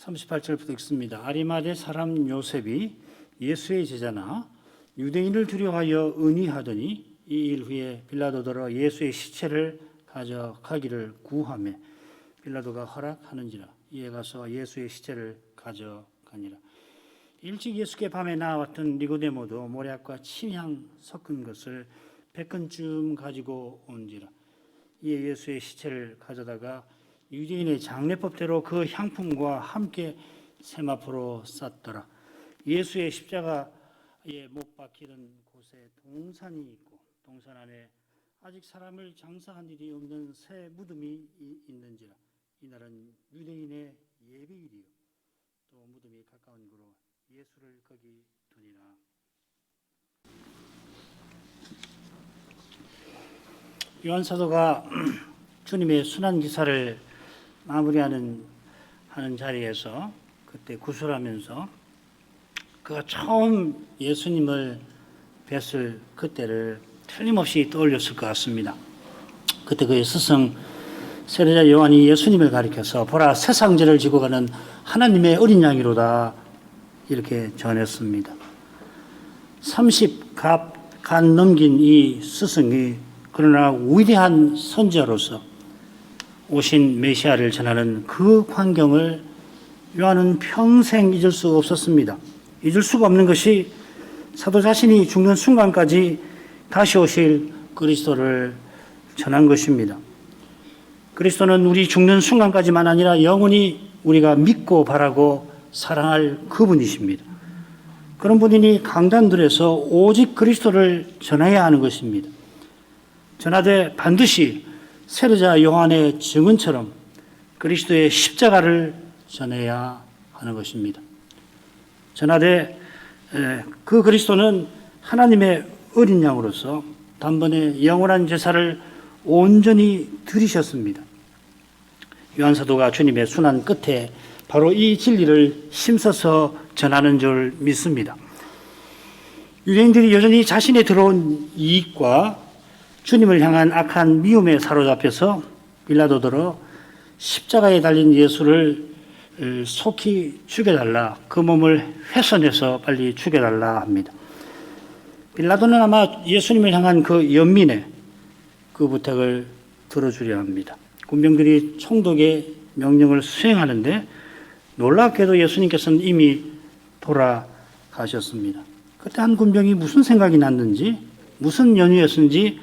38절부터 읽습니다. 아리마대 사람 요셉이 예수의 제자나 유대인을 두려워하여 은희하더니 이 일 후에 빌라도더러 예수의 시체를 가져가기를 구하매 빌라도가 허락하는지라. 이에 가서 예수의 시체를 가져가니라. 일찍 예수께 밤에 나왔던 니고데모도 모략과 침향 섞은 것을 100근쯤 가지고 온지라. 이에 예수의 시체를 가져다가 유대인의 장례법대로 그 향품과 함께 세마포로 쌌더라. 예수의 십자가에 못 박히는 곳에 동산이 있고 동산 안에 아직 사람을 장사한 일이 없는 새 무덤이 있는지라. 이날은 유대인의 예비일이요 또 무덤이 가까운 고로 예수를 거기 두니라. 요한 사도가 주님의 순환 기사를 마무리하는 자리에서 그때 구술하면서 그가 처음 예수님을 뵀을 그때를 틀림없이 떠올렸을 것 같습니다. 그때 그의 스승 세례자 요한이 예수님을 가리켜서 보라 세상죄를 지고 가는 하나님의 어린 양이로다 이렇게 전했습니다. 30간 넘긴 이 스승이 그러나 위대한 선지자로서 오신 메시아를 전하는 그 광경을 요한은 평생 잊을 수 없었습니다. 잊을 수가 없는 것이 사도 자신이 죽는 순간까지 다시 오실 그리스도를 전한 것입니다. 그리스도는 우리 죽는 순간까지만 아니라 영원히 우리가 믿고 바라고 사랑할 그분이십니다. 그런 분이니 강단들에서 오직 그리스도를 전해야 하는 것입니다. 전하되 반드시 세례자 요한의 증언처럼 그리스도의 십자가를 전해야 하는 것입니다. 전하되 그 그리스도는 하나님의 어린 양으로서 단번에 영원한 제사를 온전히 드리셨습니다. 요한 사도가 주님의 순환 끝에 바로 이 진리를 힘써서 전하는 줄 믿습니다. 유대인들이 여전히 자신에 들어온 이익과 주님을 향한 악한 미움에 사로잡혀서 빌라도더러 십자가에 달린 예수를 속히 죽여달라, 그 몸을 훼손해서 빨리 죽여달라 합니다. 빌라도는 아마 예수님을 향한 그 연민의 그 부탁을 들어주려 합니다. 군병들이 총독의 명령을 수행하는데 놀랍게도 예수님께서는 이미 돌아가셨습니다. 그때 한 군병이 무슨 생각이 났는지 무슨 연유였는지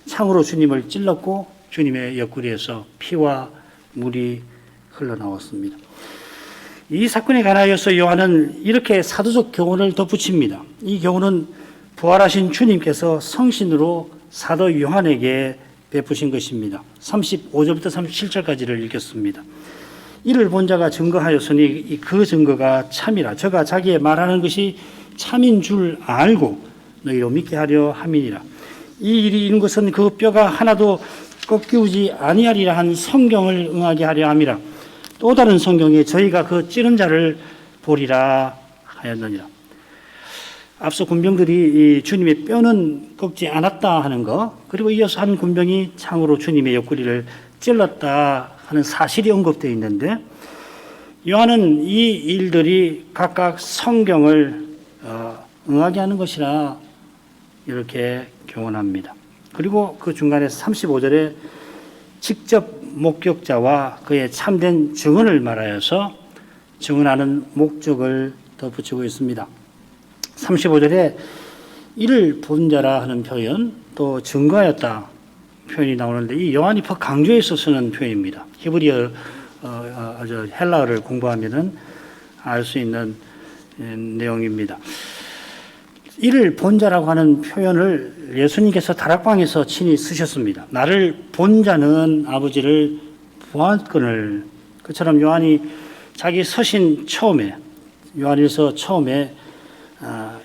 창으로 주님을 찔렀고 주님의 옆구리에서 피와 물이 흘러나왔습니다. 이 사건에 관하여서 요한은 이렇게 사도적 교훈을 덧붙입니다. 이 교훈은 부활하신 주님께서 성신으로 사도 요한에게 베푸신 것입니다. 35절부터 37절까지를 읽겠습니다. 이를 본 자가 증거하였으니 그 증거가 참이라. 저가 자기의 말하는 것이 참인 줄 알고 너희로 믿게 하려 함이니라. 이 일이 이룬 것은 그 뼈가 하나도 꺾이지 아니하리라 한 성경을 응하게 하려 함이라. 또 다른 성경에 저희가 그 찌른 자를 보리라 하였느니라. 앞서 군병들이 주님의 뼈는 꺾지 않았다 하는 것, 그리고 이어서 한 군병이 창으로 주님의 옆구리를 찔렀다 하는 사실이 언급되어 있는데 요한은 이 일들이 각각 성경을 응하게 하는 것이라 이렇게 교훈합니다. 그리고 그 중간에 35절에 직접 목격자와 그의 참된 증언을 말하여서 증언하는 목적을 덧붙이고 있습니다. 35절에 이를 본 자라 하는 표현, 또 증거하였다 표현이 나오는데 이 요한이 더 강조해서 쓰는 표현입니다. 히브리어, 헬라어를 공부하면은 알 수 있는 내용입니다. 이를 본 자라고 하는 표현을 예수님께서 다락방에서 친히 쓰셨습니다. 나를 본 자는 아버지를 보았거늘. 그처럼 요한이 자기 서신 처음에, 요한일서 처음에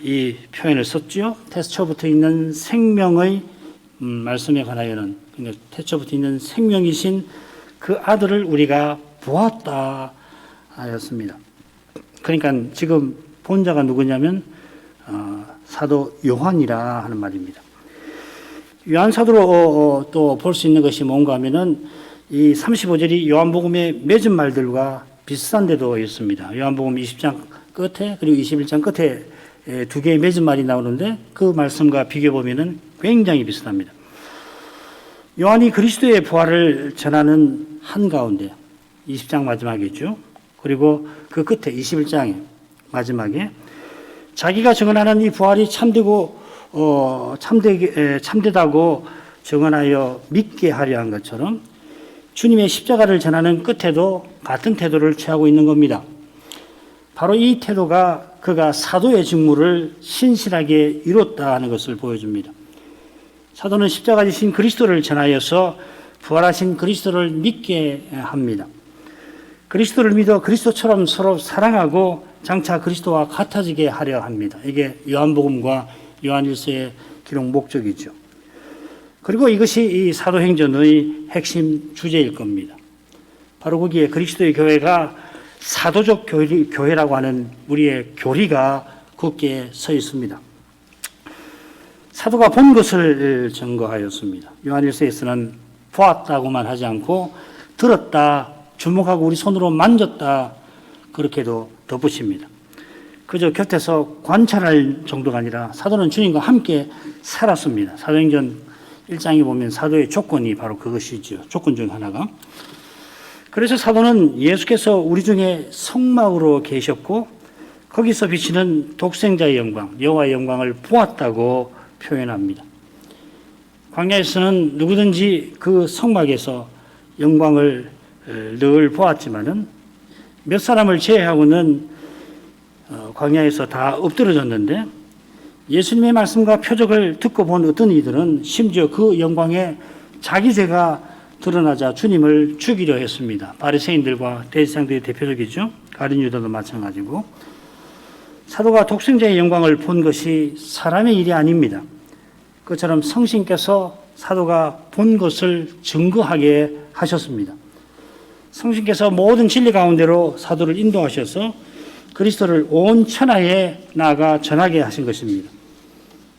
이 표현을 썼죠. 태초부터 있는 생명의 말씀에 관하여는, 그러니까 태초부터 있는 생명이신 그 아들을 우리가 보았다 하였습니다. 그러니까 지금 본 자가 누구냐면 사도 요한이라 하는 말입니다. 요한 사도로 또 볼 수 있는 것이 뭔가 하면은 이 35절이 요한복음의 맺은 말들과 비슷한 데도 있습니다. 요한복음 20장 끝에 그리고 21장 끝에 두 개의 맺은 말이 나오는데 그 말씀과 비교해 보면은 굉장히 비슷합니다. 요한이 그리스도의 부활을 전하는 한가운데 20장 마지막이죠. 그리고 그 끝에 21장의 마지막에 자기가 증언하는 이 부활이 참되다고 증언하여 믿게 하려 한 것처럼 주님의 십자가를 전하는 끝에도 같은 태도를 취하고 있는 겁니다. 바로 이 태도가 그가 사도의 직무를 신실하게 이뤘다 하는 것을 보여줍니다. 사도는 십자가 지신 그리스도를 전하여서 부활하신 그리스도를 믿게 합니다. 그리스도를 믿어 그리스도처럼 서로 사랑하고 장차 그리스도와 같아지게 하려 합니다. 이게 요한복음과 요한일서의 기록 목적이죠. 그리고 이것이 이 사도행전의 핵심 주제일 겁니다. 바로 거기에 그리스도의 교회가 사도적 교회라고 하는 우리의 교리가 굳게 서 있습니다. 사도가 본 것을 증거하였습니다. 요한일서에서는 보았다고만 하지 않고 들었다, 주목하고 우리 손으로 만졌다 그렇게도 덧붙입니다. 그저 곁에서 관찰할 정도가 아니라 사도는 주님과 함께 살았습니다. 사도행전 1장에 보면 사도의 조건이 바로 그것이죠. 조건 중 하나가. 그래서 사도는 예수께서 우리 중에 성막으로 계셨고 거기서 비치는 독생자의 영광, 여호와의 영광을 보았다고 표현합니다. 광야에서는 누구든지 그 성막에서 영광을 늘 보았지만은 몇 사람을 제외하고는 광야에서 다 엎드러졌는데 예수님의 말씀과 표적을 듣고 본 어떤 이들은 심지어 그 영광에 자기 죄가 드러나자 주님을 죽이려 했습니다. 바리새인들과 대제사장들이 대표적이죠. 가룟 유다도 마찬가지고. 사도가 독생자의 영광을 본 것이 사람의 일이 아닙니다. 그처럼 성신께서 사도가 본 것을 증거하게 하셨습니다. 성신께서 모든 진리 가운데로 사도를 인도하셔서 그리스도를 온 천하에 나아가 전하게 하신 것입니다.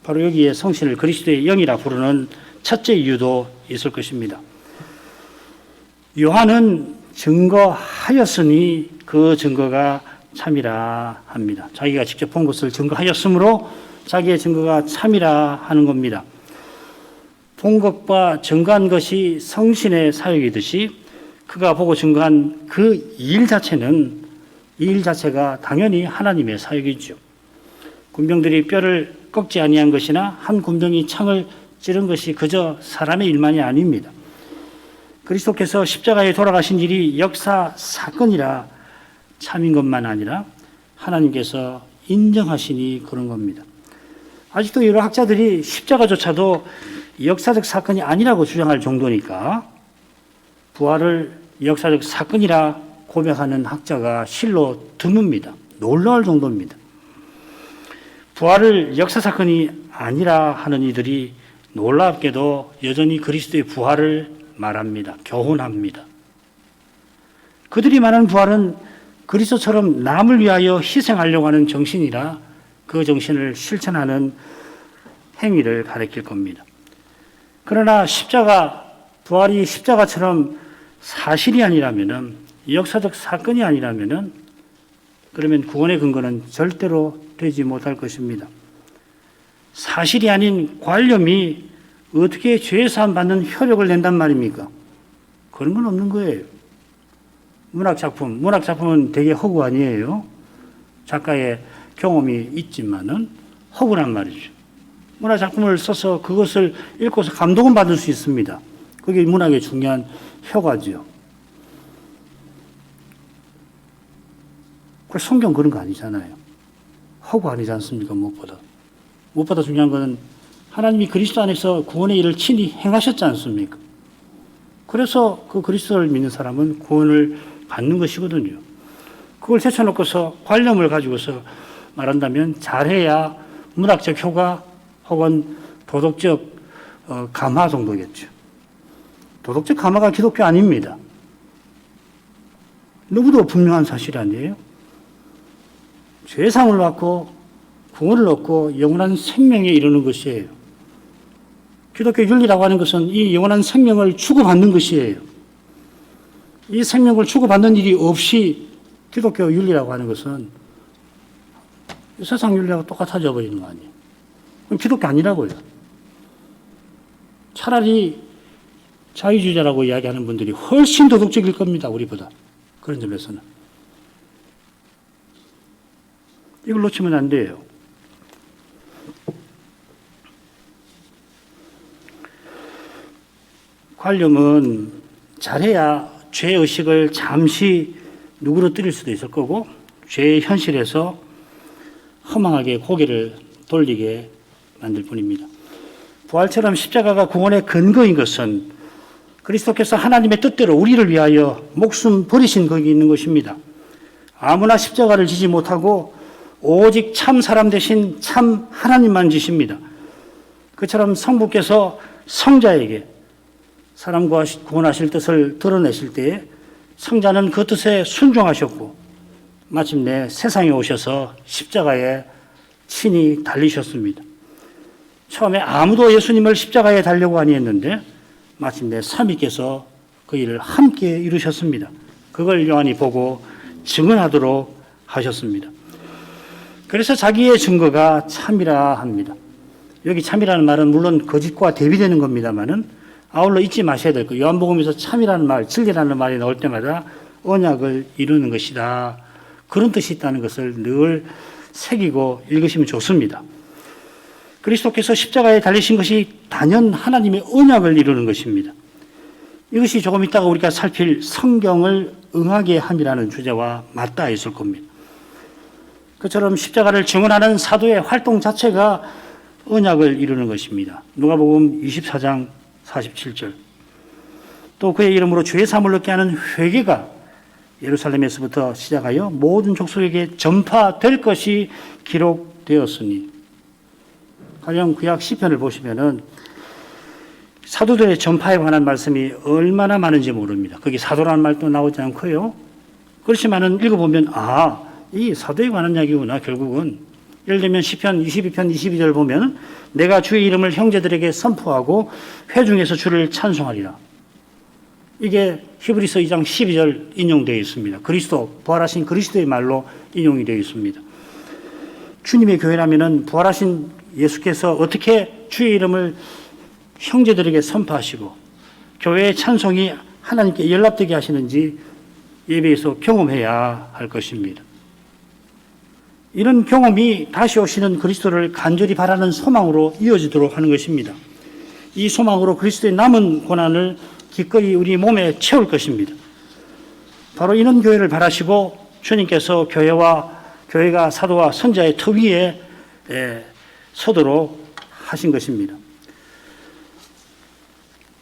바로 여기에 성신을 그리스도의 영이라 부르는 첫째 이유도 있을 것입니다. 요한은 증거하였으니 그 증거가 참이라 합니다. 자기가 직접 본 것을 증거하였으므로 자기의 증거가 참이라 하는 겁니다. 본 것과 증거한 것이 성신의 사역이듯이 그가 보고 증거한 그 일 자체는 이 일 자체가 당연히 하나님의 사역이죠. 군병들이 뼈를 꺾지 아니한 것이나 한 군병이 창을 찌른 것이 그저 사람의 일만이 아닙니다. 그리스도께서 십자가에 돌아가신 일이 역사 사건이라 참인 것만 아니라 하나님께서 인정하시니 그런 겁니다. 아직도 여러 학자들이 십자가조차도 역사적 사건이 아니라고 주장할 정도니까 부활을 역사적 사건이라 고백하는 학자가 실로 드뭅니다. 놀라울 정도입니다. 부활을 역사 사건이 아니라 하는 이들이 놀랍게도 여전히 그리스도의 부활을 말합니다. 교훈합니다. 그들이 말하는 부활은 그리스도처럼 남을 위하여 희생하려고 하는 정신이라 그 정신을 실천하는 행위를 가리킬 겁니다. 그러나 부활이 십자가처럼 사실이 아니라면은, 역사적 사건이 아니라면은, 그러면 구원의 근거는 절대로 되지 못할 것입니다. 사실이 아닌 관념이 어떻게 죄사함 받는 효력을 낸단 말입니까? 그런 건 없는 거예요. 문학작품은 되게 허구 아니에요. 작가의 경험이 있지만은 허구란 말이죠. 문학작품을 써서 그것을 읽고서 감동은 받을 수 있습니다. 그게 문학의 중요한 효과죠. 그 성경 그런 거 아니잖아요. 허구 아니지 않습니까? 무엇보다 중요한 것은 하나님이 그리스도 안에서 구원의 일을 친히 행하셨지 않습니까? 그래서 그 그리스도를 믿는 사람은 구원을 받는 것이거든요. 그걸 제쳐놓고서 관념을 가지고서 말한다면 잘해야 문학적 효과 혹은 도덕적 감화 정도겠죠. 도덕적 감화가 기독교 아닙니다. 누구도 분명한 사실 아니에요. 죄사함을 받고 구원을 얻고 영원한 생명에 이르는 것이에요. 기독교 윤리라고 하는 것은 이 영원한 생명을 추구받는 것이에요. 이 생명을 추구받는 일이 없이 기독교 윤리라고 하는 것은 세상 윤리하고 똑같아져 버리는 거 아니에요. 그럼 기독교 아니라고요. 차라리 자유주의자라고 이야기하는 분들이 훨씬 도덕적일 겁니다. 우리보다. 그런 점에서는. 이걸 놓치면 안 돼요. 관념은 잘해야 죄의식을 잠시 누그러뜨릴 수도 있을 거고 죄의 현실에서 허망하게 고개를 돌리게 만들 뿐입니다. 부활처럼 십자가가 구원의 근거인 것은 그리스도께서 하나님의 뜻대로 우리를 위하여 목숨 버리신 거기 있는 것입니다. 아무나 십자가를 지지 못하고 오직 참 사람 대신 참 하나님만 지십니다. 그처럼 성부께서 성자에게 사람과 구원하실 뜻을 드러내실 때에 성자는 그 뜻에 순종하셨고 마침내 세상에 오셔서 십자가에 친히 달리셨습니다. 처음에 아무도 예수님을 십자가에 달려고 아니했는데 마침내 삼위께서 그 일을 함께 이루셨습니다. 그걸 요한이 보고 증언하도록 하셨습니다. 그래서 자기의 증거가 참이라 합니다. 여기 참이라는 말은 물론 거짓과 대비되는 겁니다만은 아울러 잊지 마셔야 될 거. 요한복음에서 참이라는 말, 진리라는 말이 나올 때마다 언약을 이루는 것이다. 그런 뜻이 있다는 것을 늘 새기고 읽으시면 좋습니다. 그리스도께서 십자가에 달리신 것이 단연 하나님의 언약을 이루는 것입니다. 이것이 조금 있다가 우리가 살필 성경을 응하게 함이라는 주제와 맞닿아 있을 겁니다. 그처럼 십자가를 증언하는 사도의 활동 자체가 언약을 이루는 것입니다. 누가복음 24장 47절. 또 그의 이름으로 주의 사함을 얻게 하는 회개가 예루살렘에서부터 시작하여 모든 족속에게 전파될 것이 기록되었으니. 가령 구약 시편을 보시면은 사도들의 전파에 관한 말씀이 얼마나 많은지 모릅니다. 거기 사도라는 말도 나오지 않고요. 그렇지만은 읽어보면 이 사도에 관한 이야기구나. 결국은 예를 들면 시편 22편 22절 보면 내가 주의 이름을 형제들에게 선포하고 회중에서 주를 찬송하리라. 이게 히브리서 2장 12절 인용되어 있습니다. 그리스도, 부활하신 그리스도의 말로 인용이 되어 있습니다. 주님의 교회라면은 부활하신 예수께서 어떻게 주의 이름을 형제들에게 선포하시고 교회의 찬송이 하나님께 연락되게 하시는지 예배에서 경험해야 할 것입니다. 이런 경험이 다시 오시는 그리스도를 간절히 바라는 소망으로 이어지도록 하는 것입니다. 이 소망으로 그리스도의 남은 고난을 기꺼이 우리 몸에 채울 것입니다. 바로 이런 교회를 바라시고 주님께서 교회가 사도와 선자의 터 위에 서도록 하신 것입니다.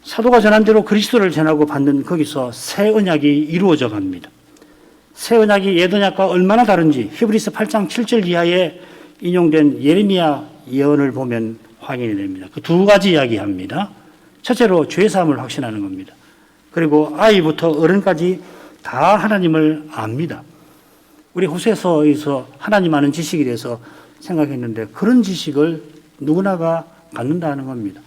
사도가 전한 대로 그리스도를 전하고 받는 거기서 새 언약이 이루어져 갑니다. 새 언약이 옛 언약과 얼마나 다른지 히브리서 8장 7절 이하에 인용된 예레미야 예언을 보면 확인이 됩니다. 그 두 가지 이야기합니다. 첫째로 죄사함을 확신하는 겁니다. 그리고 아이부터 어른까지 다 하나님을 압니다. 우리 호세서에서 하나님 아는 지식에 대해서 생각했는데 그런 지식을 누구나가 갖는다는 겁니다.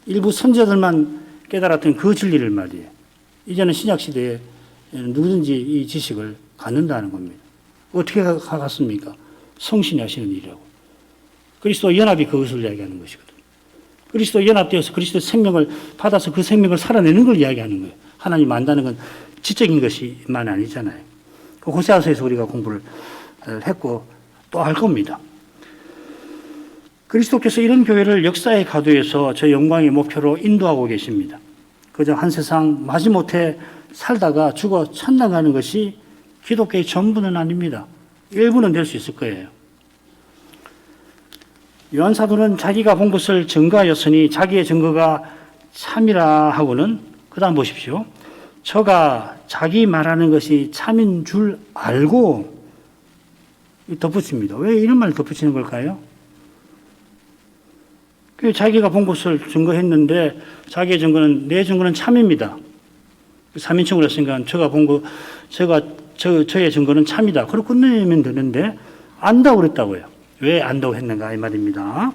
일부 선지자들만 깨달았던 그 진리를 말이에요. 이제는 신약시대에 누구든지 이 지식을 갖는다는 겁니다. 어떻게 갖습니까? 성신이 하시는 일이라고. 그리스도 연합이 그것을 이야기하는 것이거든요. 그리스도 연합되어서 그리스도의 생명을 받아서 그 생명을 살아내는 걸 이야기하는 거예요. 하나님 안다는 건 지적인 것이만 아니잖아요. 그 호세아서에서 우리가 공부를 했고 또 할 겁니다. 그리스도께서 이런 교회를 역사의 가도에서 저 영광의 목표로 인도하고 계십니다. 그저 한 세상 마지못해 살다가 죽어 천당하는 것이 기독교의 전부는 아닙니다. 일부는 될 수 있을 거예요. 요한 사도는 자기가 본 것을 증거하였으니 자기의 증거가 참이라 하고는 그 다음 보십시오. 저가 자기 말하는 것이 참인 줄 알고 덧붙입니다. 왜 이런 말을 덧붙이는 걸까요? 자기가 본 것을 증거했는데 자기의 증거는 내 증거는 참입니다. 3인칭으로 했으니까 저가 본 거, 저의 증거는 참이다. 그렇게 끝내면 되는데 안다고 그랬다고요. 왜 안다고 했는가 이 말입니다.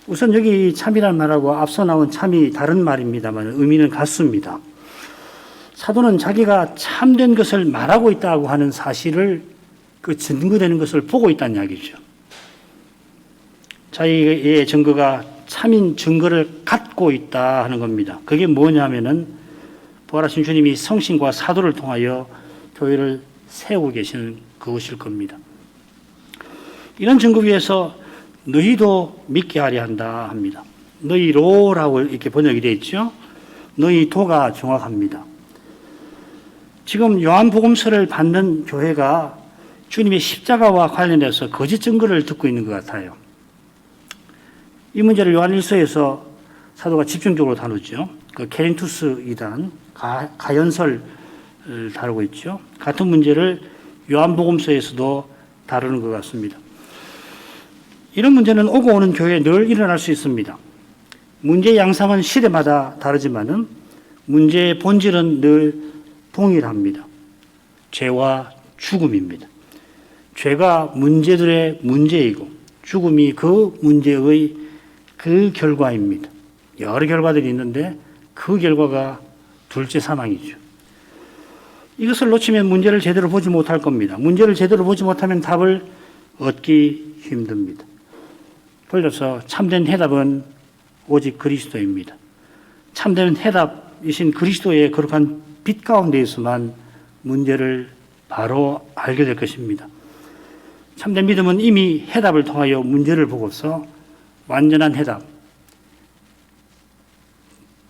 우선 여기 참이라는 말하고 앞서 나온 참이 다른 말입니다만 의미는 같습니다. 사도는 자기가 참된 것을 말하고 있다고 하는 사실을 그 증거되는 것을 보고 있다는 이야기죠. 자기의 증거가 참인 증거를 갖고 있다 하는 겁니다. 그게 뭐냐면은 부활하신 주님이 성신과 사도를 통하여 교회를 세우고 계시는 그것일 겁니다. 이런 증거 위에서 너희도 믿게 하려 한다 합니다. 너희로라고 이렇게 번역이 되어 있죠. 너희도가 정확합니다. 지금 요한복음서를 받는 교회가 주님의 십자가와 관련해서 거짓 증거를 듣고 있는 것 같아요. 이 문제를 요한일서에서 사도가 집중적으로 다루죠. 그 케린투스 이단, 가연설을 다루고 있죠. 같은 문제를 요한복음서에서도 다루는 것 같습니다. 이런 문제는 오고 오는 교회에 늘 일어날 수 있습니다. 문제의 양상은 시대마다 다르지만은 문제의 본질은 늘 동일합니다. 죄와 죽음입니다. 죄가 문제들의 문제이고 죽음이 그 문제의 그 결과입니다. 여러 결과들이 있는데 그 결과가 둘째 사망이죠. 이것을 놓치면 문제를 제대로 보지 못할 겁니다. 문제를 제대로 보지 못하면 답을 얻기 힘듭니다. 돌려서 참된 해답은 오직 그리스도입니다. 참된 해답이신 그리스도의 거룩한 빛 가운데에서만 문제를 바로 알게 될 것입니다. 참된 믿음은 이미 해답을 통하여 문제를 보고서 완전한 해답,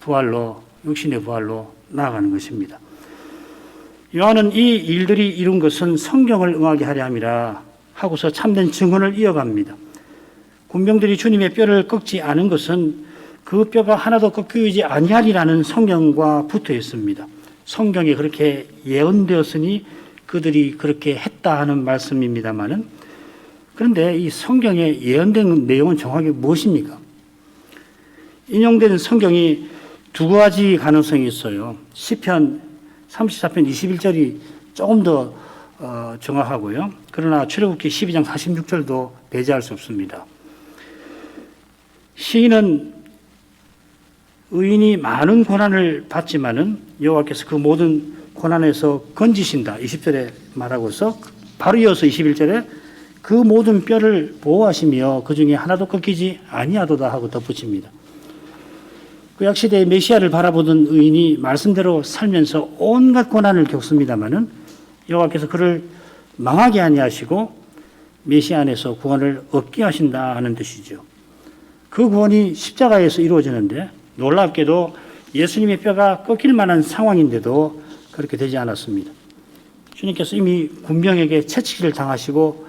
부활로, 육신의 부활로 나아가는 것입니다. 요한은 이 일들이 이룬 것은 성경을 응하게 하려 함이라 하고서 참된 증언을 이어갑니다. 군병들이 주님의 뼈를 꺾지 않은 것은 그 뼈가 하나도 꺾이지 아니하리라는 성경과 붙어 있습니다. 성경에 그렇게 예언되었으니 그들이 그렇게 했다 하는 말씀입니다만은, 그런데 이 성경에 예언된 내용은 정확히 무엇입니까? 인용된 성경이 두 가지 가능성이 있어요. 시편 34편 21절이 조금 더 정확하고요. 그러나 출애굽기 12장 46절도 배제할 수 없습니다. 시인은 의인이 많은 고난을 받지만은 여호와께서 그 모든 고난에서 건지신다 20절에 말하고서 바로 이어서 21절에 그 모든 뼈를 보호하시며 그 중에 하나도 꺾이지 아니하도다 하고 덧붙입니다. 구약 시대의 메시아를 바라보던 의인이 말씀대로 살면서 온갖 고난을 겪습니다마는 여호와께서 그를 망하게 아니하시고 메시아 안에서 구원을 얻게 하신다 하는 뜻이죠. 그 구원이 십자가에서 이루어지는데 놀랍게도 예수님의 뼈가 꺾일 만한 상황인데도 그렇게 되지 않았습니다. 주님께서 이미 군병에게 채찍질을 당하시고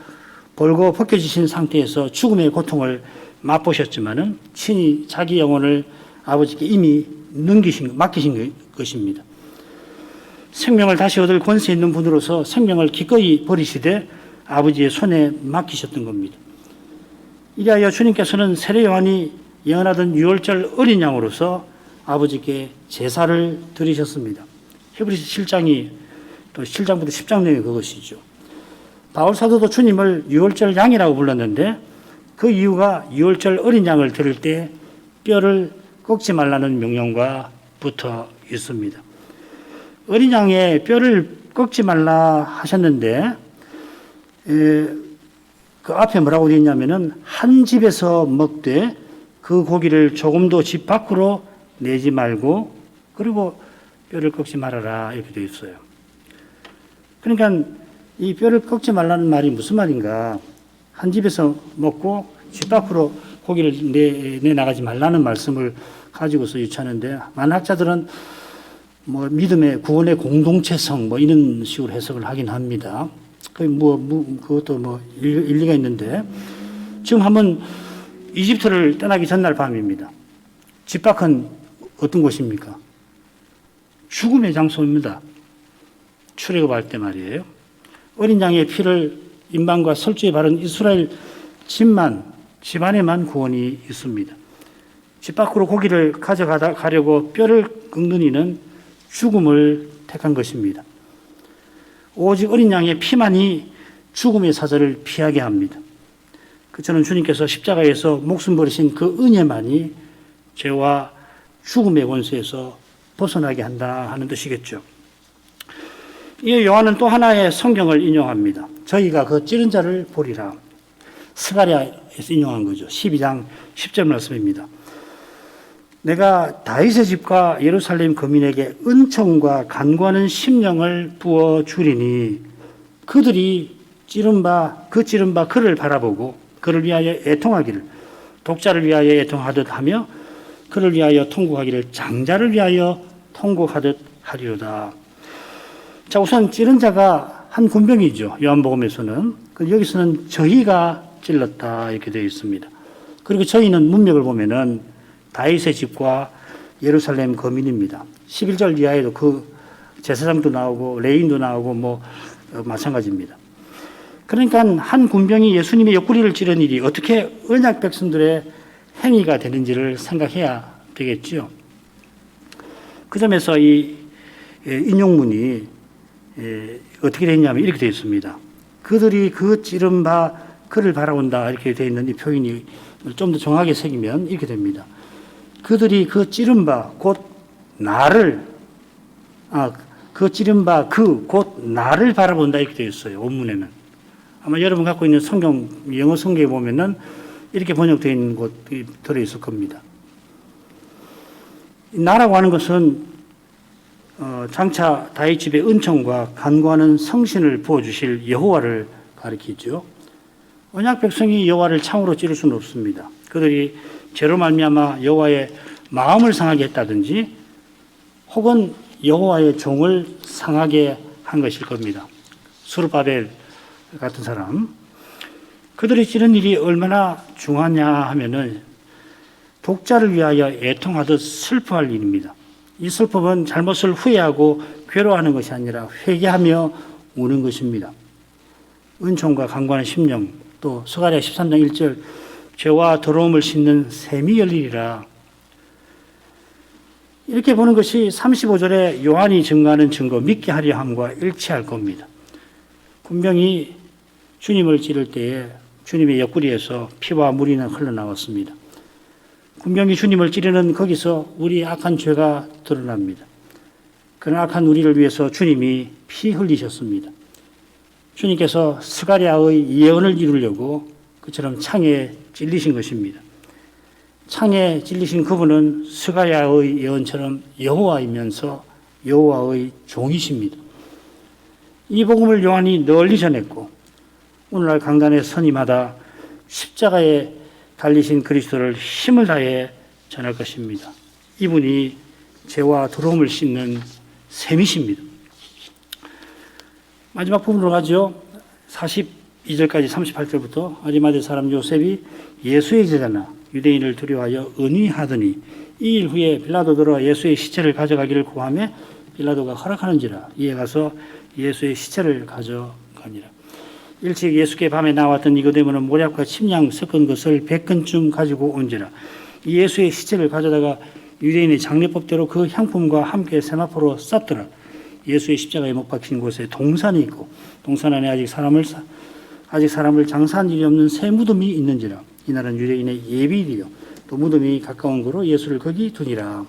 벌거 벗겨지신 상태에서 죽음의 고통을 맛보셨지만은 친히 자기 영혼을 아버지께 이미 맡기신 것입니다. 생명을 다시 얻을 권세 있는 분으로서 생명을 기꺼이 버리시되 아버지의 손에 맡기셨던 겁니다. 이리하여 주님께서는 세례 요한이 예언하던 유월절 어린 양으로서 아버지께 제사를 드리셨습니다. 히브리서 7장이 또 7장부터 10장 내용이 그것이죠. 바울 사도도 주님을 유월절 양이라고 불렀는데 그 이유가 유월절 어린 양을 드릴 때 뼈를 꺾지 말라는 명령과 붙어 있습니다. 어린 양의 뼈를 꺾지 말라 하셨는데 그 앞에 뭐라고 되어 있냐면은 한 집에서 먹되 그 고기를 조금도 집 밖으로 내지 말고 그리고 뼈를 꺾지 말아라 이렇게 되어 있어요. 그러니까 이 뼈를 꺾지 말라는 말이 무슨 말인가? 한 집에서 먹고 집 밖으로 고기를 내나가지 말라는 말씀을 가지고서 유치하는데 많은 학자들은 뭐 믿음의 구원의 공동체성 뭐 이런 식으로 해석을 하긴 합니다. 그것도 뭐 일리가 있는데 지금 한번 이집트를 떠나기 전날 밤입니다. 집 밖은 어떤 곳입니까? 죽음의 장소입니다. 출애굽할 때 말이에요. 어린 양의 피를 인방과 설주에 바른 이스라엘 집안에만 구원이 있습니다. 집 밖으로 고기를 가져가려고 뼈를 꺾는 이는 죽음을 택한 것입니다. 오직 어린 양의 피만이 죽음의 사자를 피하게 합니다. 저는 주님께서 십자가에서 목숨 버리신 그 은혜만이 죄와 죽음의 권세에서 벗어나게 한다 하는 뜻이겠죠. 이 요한은 또 하나의 성경을 인용합니다. 저희가 그 찌른 자를 보리라. 스가랴에서 인용한 거죠. 12장 10절 말씀입니다. 내가 다윗의 집과 예루살렘 거민에게 은총과 간구하는 심령을 부어 주리니 그들이 찌른 바 그를 바라보고 그를 위하여 애통하기를 독자를 위하여 애통하듯 하며 그를 위하여 통곡하기를 장자를 위하여 통곡하듯 하리로다. 자, 우선 찌른 자가 한 군병이죠. 요한복음에서는. 여기서는 저희가 찔렀다 이렇게 되어 있습니다. 그리고 저희는 문맥을 보면은 다윗의 집과 예루살렘 거민입니다. 11절 이하에도 그 제사장도 나오고 레인도 나오고 마찬가지입니다. 그러니까 한 군병이 예수님의 옆구리를 찌른 일이 어떻게 언약 백성들의 행위가 되는지를 생각해야 되겠지요. 그 점에서 이 인용문이 어떻게 되어 있냐면 이렇게 되어 있습니다. 그들이 그 찌른 바 그를 바라온다 이렇게 되어 있는 이 표현이 좀 더 정확하게 새기면 이렇게 됩니다. 그들이 그 찌른 바 곧 나를 그 찌른 바 곧 나를 바라본다 이렇게 되어 있어요. 원문에는. 아마 여러분 갖고 있는 성경 영어 성경에 보면은 이렇게 번역되어 있는 곳이 들어있을 겁니다. 나라고 하는 것은 장차 다윗 집에 은총과 간구하는 성신을 부어주실 여호와를 가리키죠. 언약 백성이 여호와를 창으로 찌를 수는 없습니다. 그들이 죄로 말미암아 여호와의 마음을 상하게 했다든지 혹은 여호와의 종을 상하게 한 것일 겁니다. 스룹바벨 같은 사람. 그들이 찌른 일이 얼마나 중하냐 하면은 독자를 위하여 애통하듯 슬퍼할 일입니다. 이 슬픔은 잘못을 후회하고 괴로워하는 것이 아니라 회개하며 우는 것입니다. 은총과 간구하는 심령, 또 스가랴 13장 1절 죄와 더러움을 씻는 샘이 열리리라. 이렇게 보는 것이 35절에 요한이 증거하는 증거, 믿게 하려 함과 일치할 겁니다. 군병이 주님을 찌를 때에 주님의 옆구리에서 피와 물이 흘러나왔습니다. 군병이 주님을 찌르는 거기서 우리의 악한 죄가 드러납니다. 그런 악한 우리를 위해서 주님이 피 흘리셨습니다. 주님께서 스가랴의 예언을 이루려고 그처럼 창에 찔리신 것입니다. 창에 찔리신 그분은 스가랴의 예언처럼 여호와이면서 여호와의 종이십니다. 이 복음을 요한이 널리 전했고 오늘날 강단에 선임하다 십자가에 달리신 그리스도를 힘을 다해 전할 것입니다. 이분이 죄와 더러움을 씻는 셈이십니다. 마지막 부분으로 가죠. 42절까지 38절부터 아리마대 사람 요셉이 예수의 제자나 유대인을 두려워하여 은의하더니 이 일 후에 빌라도 들어 예수의 시체를 가져가기를 구하며 빌라도가 허락하는지라 이에 가서 예수의 시체를 가져가니라. 일찍 예수께 밤에 나왔던 니고데모는 모략과 침향 섞은 것을 100근쯤 가지고 온지라. 이 예수의 시체를 가져다가 유대인의 장례법대로 그 향품과 함께 세마포로 쌌더라. 예수의 십자가에 못 박힌 곳에 동산이 있고 동산 안에 아직 사람을 장사한 일이 없는 새 무덤이 있는지라. 이날은 유대인의 예비일이요 또 무덤이 가까운 거로 예수를 거기 두니라.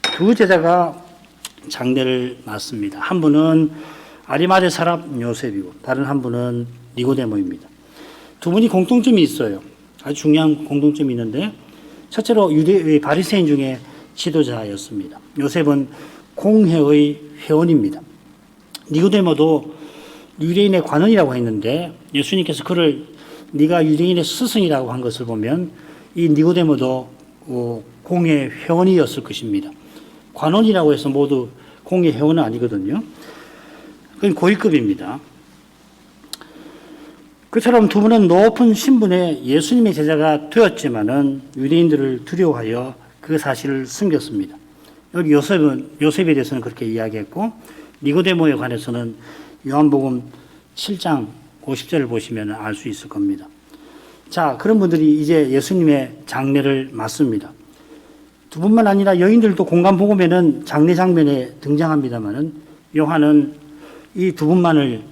두 제자가 장례를 맞습니다. 한 분은 아리마대 사람 요셉이고 다른 한 분은 니고데모입니다. 두 분이 공통점이 있어요. 아주 중요한 공통점이 있는데 첫째로 유대의 바리새인 중에 지도자였습니다. 요셉은 공회의 회원입니다. 니고데모도 유대인의 관원이라고 했는데 예수님께서 그를 네가 유대인의 스승이라고 한 것을 보면 이 니고데모도 공회 회원이었을 것입니다. 관원이라고 해서 모두 공회 회원은 아니거든요. 그건 고위급입니다. 그처럼 두 분은 높은 신분의 예수님의 제자가 되었지만은 유대인들을 두려워하여 그 사실을 숨겼습니다. 여기 요셉에 대해서는 그렇게 이야기했고 니고데모에 관해서는 요한복음 7장 50절을 보시면 알 수 있을 겁니다. 자, 그런 분들이 이제 예수님의 장례를 맞습니다. 두 분만 아니라 여인들도 공간복음에는 장례 장면에 등장합니다만은 요한은 이 두 분만을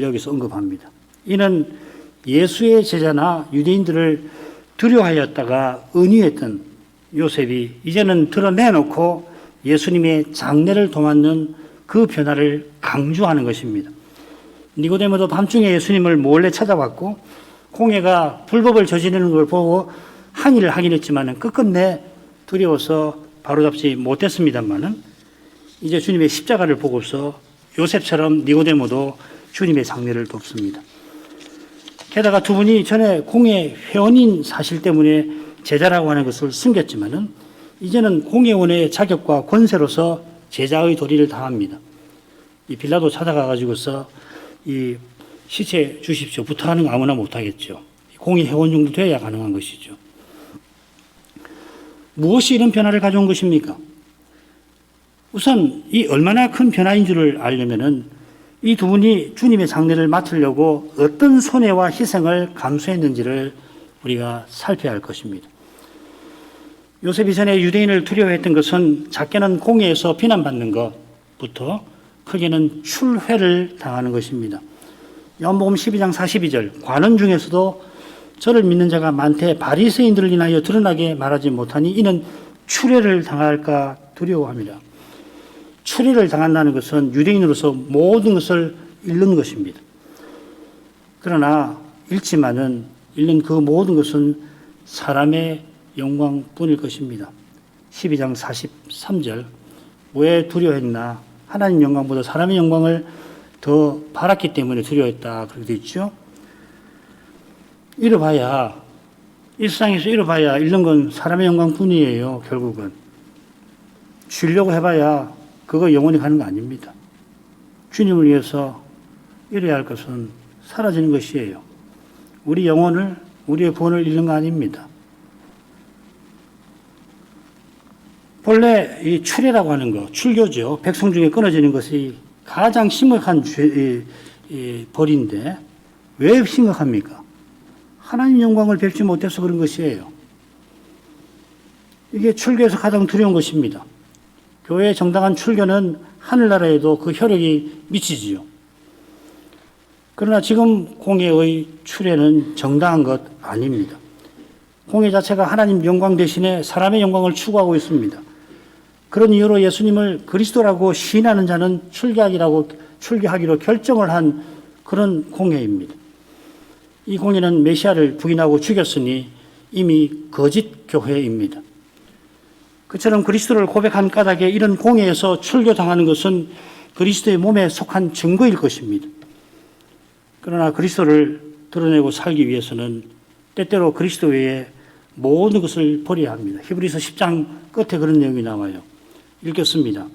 여기서 언급합니다. 이는 예수의 제자나 유대인들을 두려워하였다가 은유했던 요셉이 이제는 드러내놓고 예수님의 장례를 도맡는 그 변화를 강조하는 것입니다. 니고데모도 밤중에 예수님을 몰래 찾아왔고 공회가 불법을 저지르는 걸 보고 항의를 하긴 했지만 끝끝내 두려워서 바로잡지 못했습니다만은 이제 주님의 십자가를 보고서 요셉처럼 니고데모도 주님의 장례를 돕습니다. 게다가 두 분이 전에 공회 회원인 사실 때문에 제자라고 하는 것을 숨겼지만은 이제는 공회원의 자격과 권세로서 제자의 도리를 다합니다. 이 빌라도 찾아가가지고서 이 시체 주십시오 부탁하는 거 아무나 못하겠죠. 공회 회원 정도 돼야 가능한 것이죠. 무엇이 이런 변화를 가져온 것입니까? 우선 이 얼마나 큰 변화인 줄을 알려면은 이 두 분이 주님의 장례를 맡으려고 어떤 손해와 희생을 감수했는지를 우리가 살펴야 할 것입니다. 요셉이 전에 유대인을 두려워했던 것은 작게는 공회에서 비난받는 것부터 크게는 출회를 당하는 것입니다. 요한복음 12장 42절 관원 중에서도 저를 믿는 자가 많되 바리새인들을 인하여 드러나게 말하지 못하니 이는 출회를 당할까 두려워합니다. 출애를 당한다는 것은 유대인으로서 모든 것을 잃는 것입니다. 그러나 잃지만은 잃는 그 모든 것은 사람의 영광뿐일 것입니다. 12장 43절 왜 두려워했나? 하나님 영광보다 사람의 영광을 더 바랐기 때문에 두려워했다. 그렇게 되어 있죠. 잃어봐야 이 세상에서 잃어봐야 잃는 건 사람의 영광뿐이에요. 결국은 주려고 해봐야 그거 영원히 가는 거 아닙니다. 주님을 위해서 잃어야 할 것은 사라지는 것이에요. 우리 영혼을, 우리의 구원을 잃는 거 아닙니다. 본래 이 출애라고 하는 거, 출교죠. 백성 중에 끊어지는 것이 가장 심각한 벌인데 왜 심각합니까? 하나님 영광을 뵙지 못해서 그런 것이에요. 이게 출교에서 가장 두려운 것입니다. 교회의 정당한 출교는 하늘나라에도 그 효력이 미치지요. 그러나 지금 공회의 출애는 정당한 것 아닙니다. 공회 자체가 하나님 영광 대신에 사람의 영광을 추구하고 있습니다. 그런 이유로 예수님을 그리스도라고 시인하는 자는 출교하기로 결정을 한 그런 공회입니다. 이 공회는 메시아를 부인하고 죽였으니 이미 거짓 교회입니다. 그처럼 그리스도를 고백한 까닭에 이런 공회에서 출교당하는 것은 그리스도의 몸에 속한 증거일 것입니다. 그러나 그리스도를 드러내고 살기 위해서는 때때로 그리스도 외에 모든 것을 버려야 합니다. 히브리서 10장 끝에 그런 내용이 나와요. 읽겠습니다.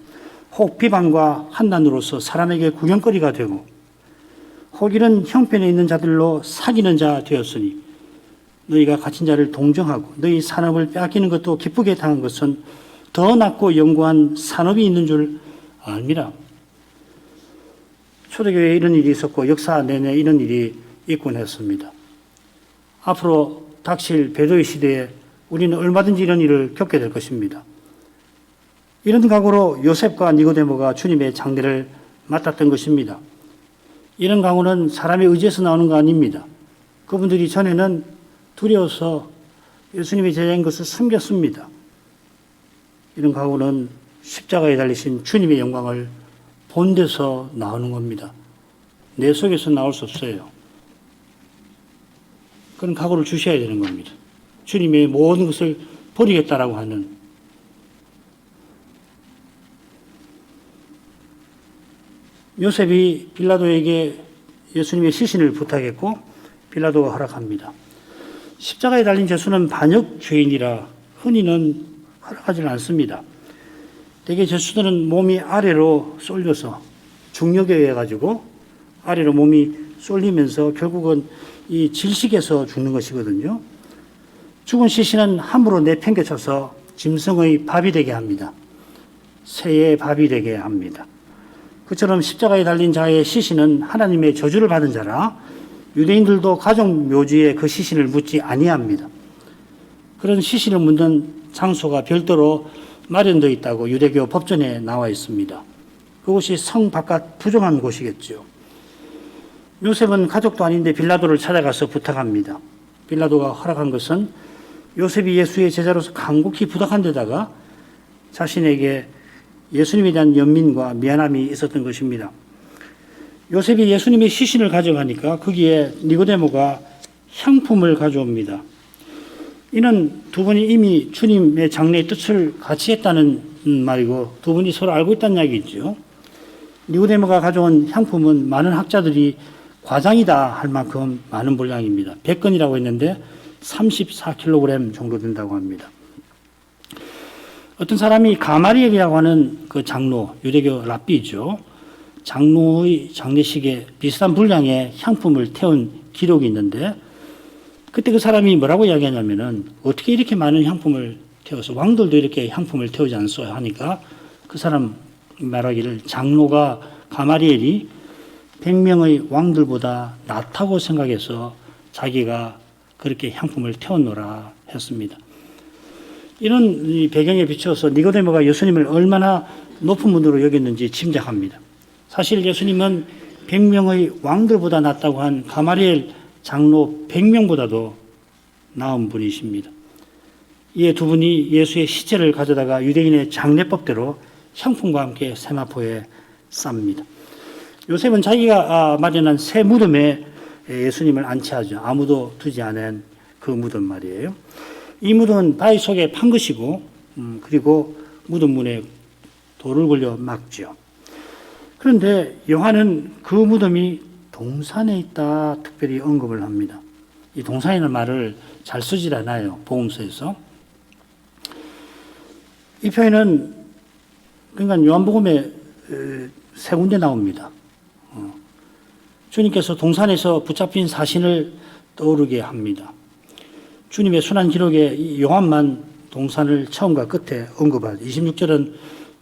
혹 비방과 한난으로서 사람에게 구경거리가 되고 혹 이런 형편에 있는 자들로 사귀는 자 되었으니 너희가 갇힌 자를 동정하고 너희 산업을 빼앗기는 것도 기쁘게 당한 것은 더 낮고 영구한 산업이 있는 줄 압니다. 초대교회에 이런 일이 있었고 역사 내내 이런 일이 있곤 했습니다. 앞으로 닥칠 배도의 시대에 우리는 얼마든지 이런 일을 겪게 될 것입니다. 이런 각오로 요셉과 니고데모가 주님의 장례를 맡았던 것입니다. 이런 각오는 사람의 의지에서 나오는 거 아닙니다. 그분들이 전에는 두려워서 예수님의 제자인 것을 숨겼습니다. 이런 각오는 십자가에 달리신 주님의 영광을 본 데서 나오는 겁니다. 내 속에서 나올 수 없어요. 그런 각오를 주셔야 되는 겁니다. 주님의 모든 것을 버리겠다라고 하는. 요셉이 빌라도에게 예수님의 시신을 부탁했고 빌라도가 허락합니다. 십자가에 달린 제수는 반역 죄인이라 흔히는 허락하지는 않습니다. 대개 제수들은 몸이 아래로 쏠려서 중력에 의해 가지고 아래로 몸이 쏠리면서 결국은 이 질식에서 죽는 것이거든요. 죽은 시신은 함부로 내팽개쳐서 짐승의 밥이 되게 합니다. 새의 밥이 되게 합니다. 그처럼 십자가에 달린 자의 시신은 하나님의 저주를 받은 자라 유대인들도 가족 묘지에 그 시신을 묻지 아니합니다. 그런 시신을 묻는 장소가 별도로 마련되어 있다고 유대교 법전에 나와 있습니다. 그곳이 성 바깥 부정한 곳이겠죠. 요셉은 가족도 아닌데 빌라도를 찾아가서 부탁합니다. 빌라도가 허락한 것은 요셉이 예수의 제자로서 간곡히 부탁한 데다가 자신에게 예수님에 대한 연민과 미안함이 있었던 것입니다. 요셉이 예수님의 시신을 가져가니까 거기에 니고데모가 향품을 가져옵니다. 이는 두 분이 이미 주님의 장래의 뜻을 같이 했다는 말이고 두 분이 서로 알고 있다는 이야기죠. 니고데모가 가져온 향품은 많은 학자들이 과장이다 할 만큼 많은 분량입니다. 100건이라고 했는데 34kg 정도 된다고 합니다. 어떤 사람이 가마리엘이라고 하는 그 장로, 유대교 랍비죠. 장로의 장례식에 비슷한 분량의 향품을 태운 기록이 있는데 그때 그 사람이 뭐라고 이야기하냐면은 어떻게 이렇게 많은 향품을 태워서 왕들도 이렇게 향품을 태우지 않소 하니까 그 사람 말하기를 장로가 가마리엘이 100명의 왕들보다 낫다고 생각해서 자기가 그렇게 향품을 태웠노라 했습니다. 이런 배경에 비추어서 니고데모가 예수님을 얼마나 높은 분으로 여겼는지 짐작합니다. 사실 예수님은 100명의 왕들보다 낫다고 한 가마리엘 장로 100명보다도 나은 분이십니다. 이에 두 분이 예수의 시체를 가져다가 유대인의 장례법대로 향품과 함께 세마포에 쌉니다. 요셉은 자기가 마련한 새 무덤에 예수님을 안치하죠. 아무도 두지 않은 그 무덤 말이에요. 이 무덤은 바위 속에 판 것이고 그리고 무덤 문에 돌을 굴려 막죠. 그런데 요한은 그 무덤이 동산에 있다 특별히 언급을 합니다. 이 동산이라는 말을 잘 쓰질 않아요. 복음서에서. 이 표현은 그러니까 요한복음에 세 군데 나옵니다. 주님께서 동산에서 붙잡힌 사신을 떠오르게 합니다. 주님의 순환 기록에 요한만 동산을 처음과 끝에 언급하죠. 26절은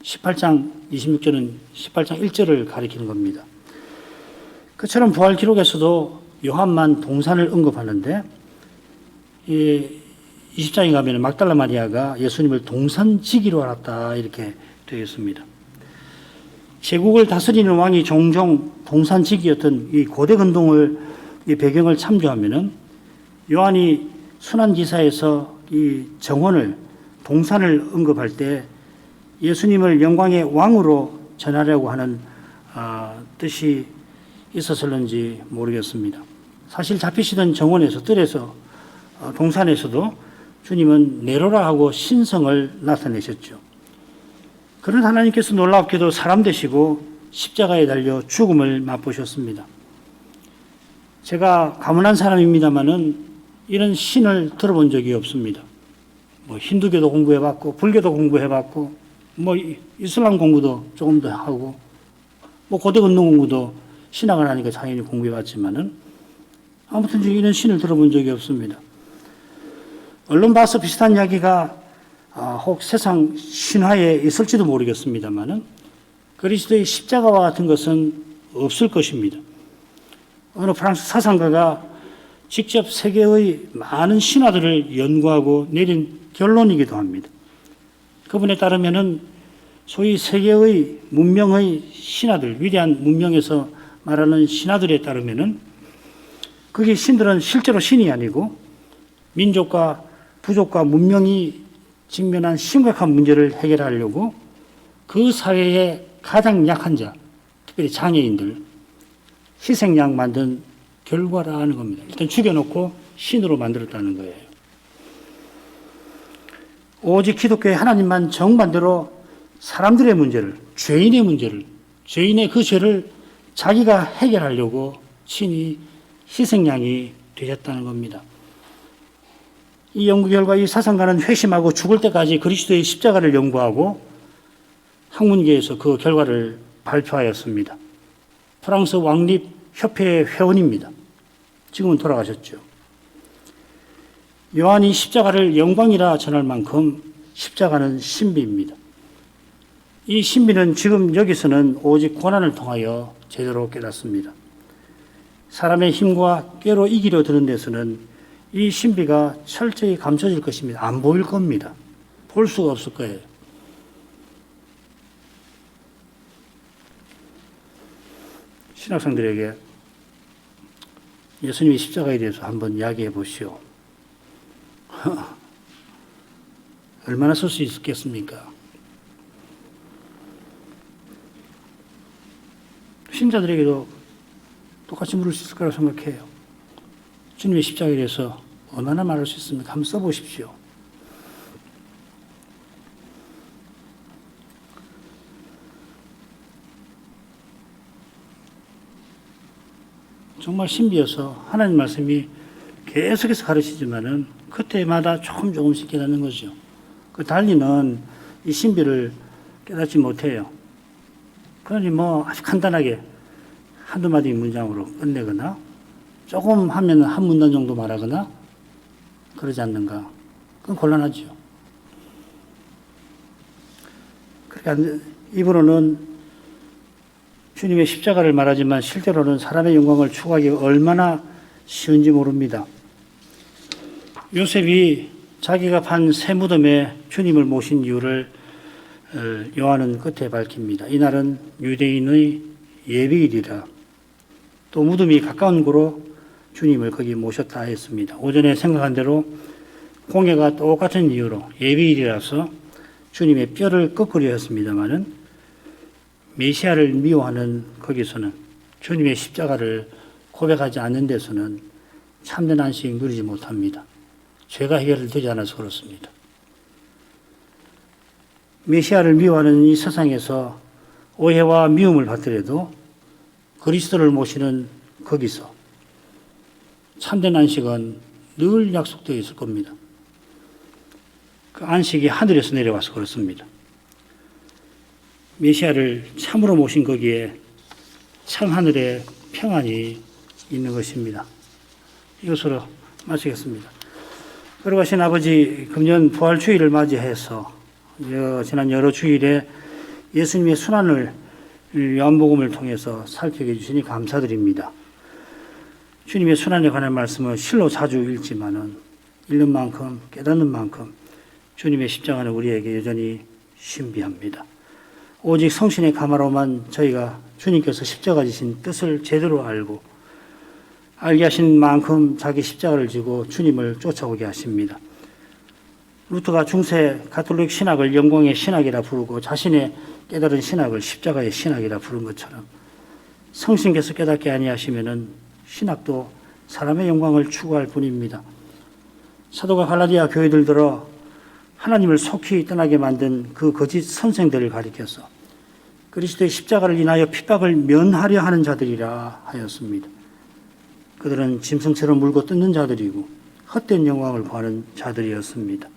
18장 1절을 가리키는 겁니다. 그처럼 부활 기록에서도 요한만 동산을 언급하는데 20장에 가면 막달라 마리아가 예수님을 동산지기로 알았다 이렇게 되어 있습니다. 제국을 다스리는 왕이 종종 동산지기였던 이 고대 근동을 이 배경을 참조하면은 요한이 순환기사에서 이 정원을 동산을 언급할 때 예수님을 영광의 왕으로 전하려고 하는 뜻이 있었을는지 모르겠습니다. 사실 잡히시던 정원에서 뜰에서 동산에서도 주님은 내로라 하고 신성을 나타내셨죠. 그런 하나님께서 놀랍게도 사람 되시고 십자가에 달려 죽음을 맛보셨습니다. 제가 가문한 사람입니다마는 이런 신을 들어본 적이 없습니다. 힌두교도 공부해봤고 불교도 공부해봤고 이슬람 공부도 조금 더 하고 고대 근동 공부도 신학을 하니까 당연히 공부해봤지만은 아무튼 이런 신을 들어본 적이 없습니다. 언론 봐서 비슷한 이야기가 혹 세상 신화에 있을지도 모르겠습니다만은 그리스도의 십자가와 같은 것은 없을 것입니다. 어느 프랑스 사상가가 직접 세계의 많은 신화들을 연구하고 내린 결론이기도 합니다. 그분에 따르면은 소위 세계의 문명의 신화들, 위대한 문명에서 말하는 신화들에 따르면은 그게 신들은 실제로 신이 아니고 민족과 부족과 문명이 직면한 심각한 문제를 해결하려고 그 사회의 가장 약한 자, 특별히 장애인들, 희생양 만든 결과라는 겁니다. 일단 죽여놓고 신으로 만들었다는 거예요. 오직 기독교의 하나님만 정반대로 사람들의 문제를, 죄인의 그 죄를 자기가 해결하려고 친히 희생양이 되셨다는 겁니다. 이 연구 결과 이 사상가는 회심하고 죽을 때까지 그리스도의 십자가를 연구하고 학문계에서 그 결과를 발표하였습니다. 프랑스 왕립협회의 회원입니다. 지금은 돌아가셨죠. 요한이 십자가를 영광이라 전할 만큼 십자가는 신비입니다. 이 신비는 지금 여기서는 오직 고난을 통하여 제대로 깨닫습니다. 사람의 힘과 꾀로 이기려 드는 데서는 이 신비가 철저히 감춰질 것입니다. 안 보일 겁니다. 볼 수가 없을 거예요. 신학생들에게 예수님의 십자가에 대해서 한번 이야기해 보시오. 얼마나 쓸 수 있겠습니까? 신자들에게도 똑같이 물을 수 있을 거라고 생각해요. 주님의 십자가에 대해서 얼마나 말할 수 있습니까? 한번 써보십시오. 정말 신비여서 하나님 말씀이 계속해서 가르치지만은 그때마다 조금씩 깨닫는 거죠. 그 달리는 이 신비를 깨닫지 못해요. 그러니 아주 간단하게 한두 마디 문장으로 끝내거나 조금 하면 한 문단 정도 말하거나 그러지 않는가. 그건 곤란하죠. 그러니까 입으로는 주님의 십자가를 말하지만 실제로는 사람의 영광을 추구하기가 얼마나 쉬운지 모릅니다. 요셉이 자기가 판 새 무덤에 주님을 모신 이유를 요한은 끝에 밝힙니다. 이날은 유대인의 예비일이라. 또 무덤이 가까운 곳으로 주님을 거기 모셨다 했습니다. 오전에 생각한 대로 공예가 똑같은 이유로 예비일이라서 주님의 뼈를 꺾으려 했습니다마는 메시아를 미워하는 거기서는 주님의 십자가를 고백하지 않는 데서는 참된 안식 누리지 못합니다. 죄가 해결되지 않아서 그렇습니다. 메시아를 미워하는 이 세상에서 오해와 미움을 받더라도 그리스도를 모시는 거기서 참된 안식은 늘 약속되어 있을 겁니다. 그 안식이 하늘에서 내려와서 그렇습니다. 메시아를 참으로 모신 거기에 참 하늘에 평안이 있는 것입니다. 이것으로 마치겠습니다. 거룩하신 아버지, 금년 부활주일을 맞이해서 지난 여러 주일에 예수님의 순환을 요한복음을 통해서 살피게 해주시니 감사드립니다. 주님의 순환에 관한 말씀을 실로 자주 읽지만은 읽는 만큼 깨닫는 만큼 주님의 십자가는 우리에게 여전히 신비합니다. 오직 성신의 감화로만 저희가 주님께서 십자가 지신 뜻을 제대로 알게 하신 만큼 자기 십자가를 지고 주님을 쫓아오게 하십니다. 루터가 중세 가톨릭 신학을 영광의 신학이라 부르고 자신의 깨달은 신학을 십자가의 신학이라 부른 것처럼 성신께서 깨닫게 아니하시면은 신학도 사람의 영광을 추구할 뿐입니다. 사도가 갈라디아 교회들 들어 하나님을 속히 떠나게 만든 그 거짓 선생들을 가리켜서 그리스도의 십자가를 인하여 핍박을 면하려 하는 자들이라 하였습니다. 그들은 짐승처럼 물고 뜯는 자들이고 헛된 영광을 구하는 자들이었습니다.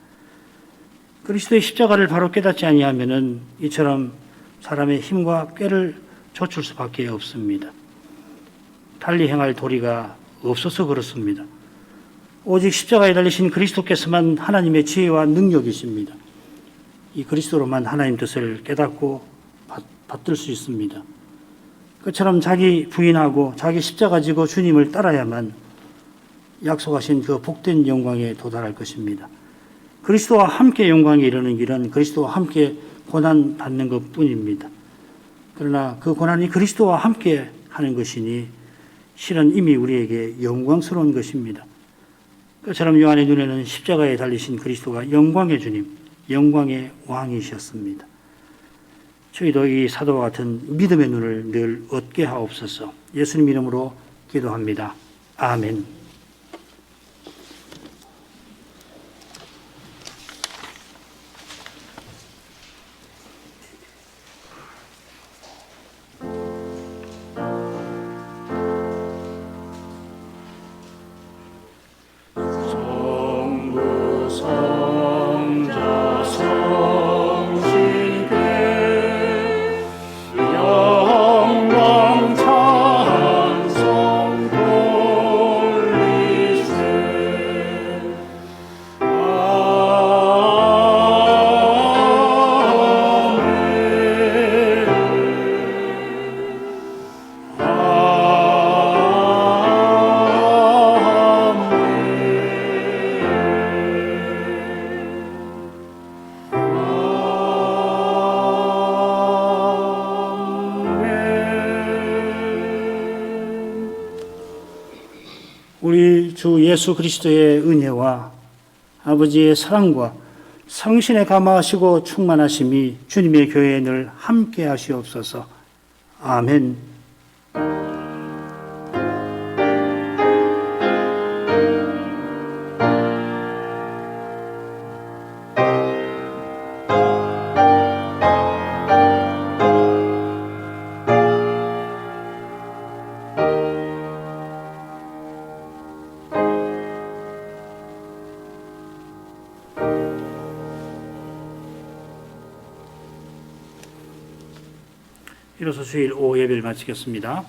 그리스도의 십자가를 바로 깨닫지 아니하면은 이처럼 사람의 힘과 꾀를 좇을 수밖에 없습니다. 달리 행할 도리가 없어서 그렇습니다. 오직 십자가에 달리신 그리스도께서만 하나님의 지혜와 능력이십니다. 이 그리스도로만 하나님 뜻을 깨닫고 받들 수 있습니다. 그처럼 자기 부인하고 자기 십자가 지고 주님을 따라야만 약속하신 그 복된 영광에 도달할 것입니다. 그리스도와 함께 영광에 이르는 길은 그리스도와 함께 고난 받는 것뿐입니다. 그러나 그 고난이 그리스도와 함께 하는 것이니 실은 이미 우리에게 영광스러운 것입니다. 그처럼 요한의 눈에는 십자가에 달리신 그리스도가 영광의 주님, 영광의 왕이셨습니다. 저희도 이 사도와 같은 믿음의 눈을 늘 얻게 하옵소서. 예수님 이름으로 기도합니다. 아멘. 우리 주 예수 그리스도의 은혜와 아버지의 사랑과 성신에 감화하시고 충만하심이 주님의 교회에 늘 함께 하시옵소서. 아멘. 이로써 주일 오후 예배를 마치겠습니다.